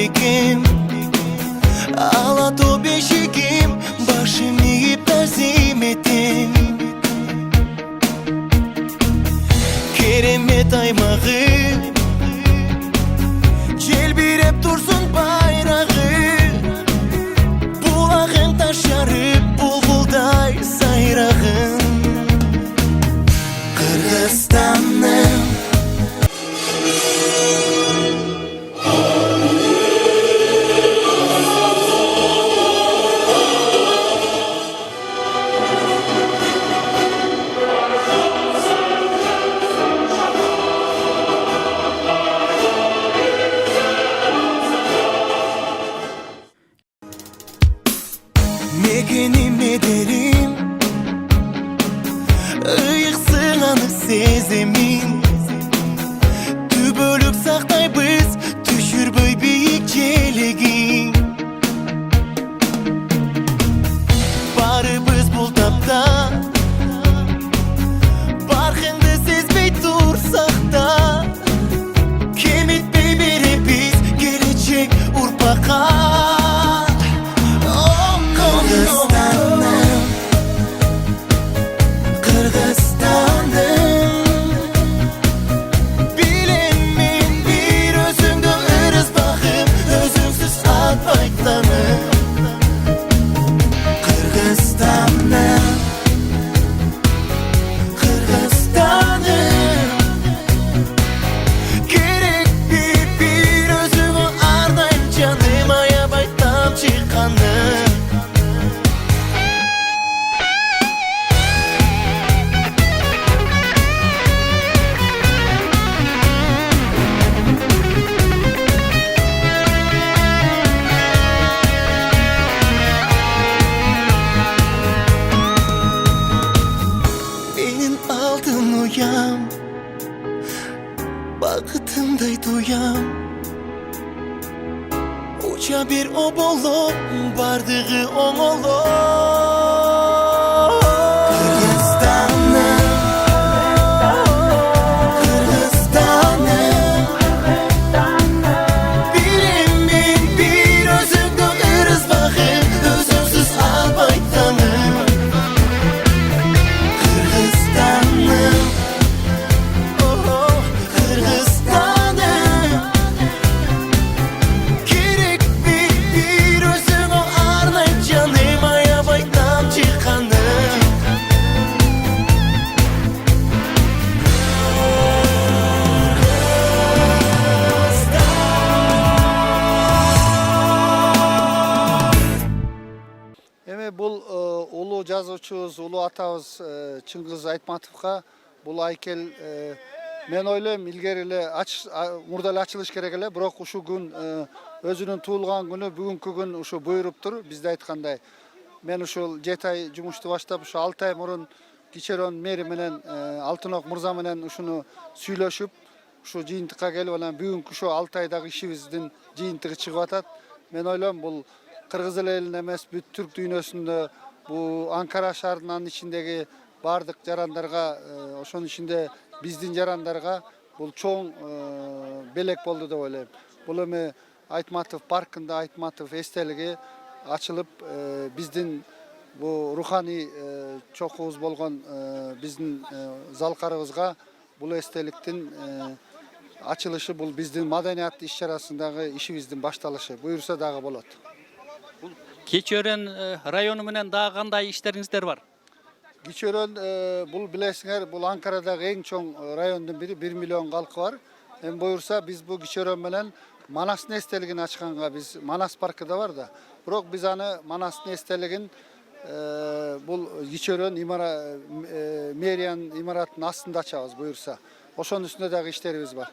bekim. Ağlat o beşikim, başım eğip tazim ettim. Keremet aymağı celbirep dursun bayrağı. Bulağın taşarıp bulbulday sayrağın. Kırgızistan'ım Mekenim ederim, ıyık sığanı sezemin. Tübölük saktaybiz, düşürбөй büyük çelegin. Barыбыз бұл тапта, барқыңды сезбей тұрсақ та, кем етпей беребіз келечек ұрпаққа. Uyam, bakıtımday duyam. Uça bir obolop, bardığı oңолоп. Бұл улуу жазуучубуз, улуу атабыз Чыңгыз Айтматовго бул айкел мен ойлойм илгери эле мурда эле ачылыш керек эле, бирок ушул күн өзүнүн туулган күнү бүгүнкү күн ушу буйруптур. Бизде айткандай, мен ушул 7 ай жумушту баштап, ушу 6 ай мурун Кичөрөн мэри менен Алтынок мырза менен ушуну сүйлөшүп, ушу жыйынтыкка келип анан бүгүнкү ушу 6 айдагы ишибиздин жыйынтыгы чыгып атат. Мен ойлойм бул Кыргыз элинин эмес, бүт түрк дүйнөсүндө бул Анкара шаарынын ичиндеги бардык жарандарга, ошонун ичинде биздин жарандарга бул чоң белек болду деп ойлойм. Бул эми Айтматов паркында Айтматов эстелиги ачылып, биздин бул руханий чокубуз болгон биздин залкарыбызга бул эстеликтин ачылышы, бул биздин маданият иш-чарасындагы ишибиздин башталышы. Буюрса дагы болот. Кичөрөн району менен дагы кандай иштериңиздер бар? Кичөрөн бул билесиңер, бул Анкарадагы эң чоң райондун бири, 1 миллион калкы бар. Эми буюрса биз бул Кичөрөн менен Манастын эстелигин ачканга, биз Манас паркы да бар да. Бирок биз аны Манастын эстелигин бул Кичөрөн мэриянын имаратынын астында ачабыз буюрса. Ошонун үстүндө дагы иштерибиз бар.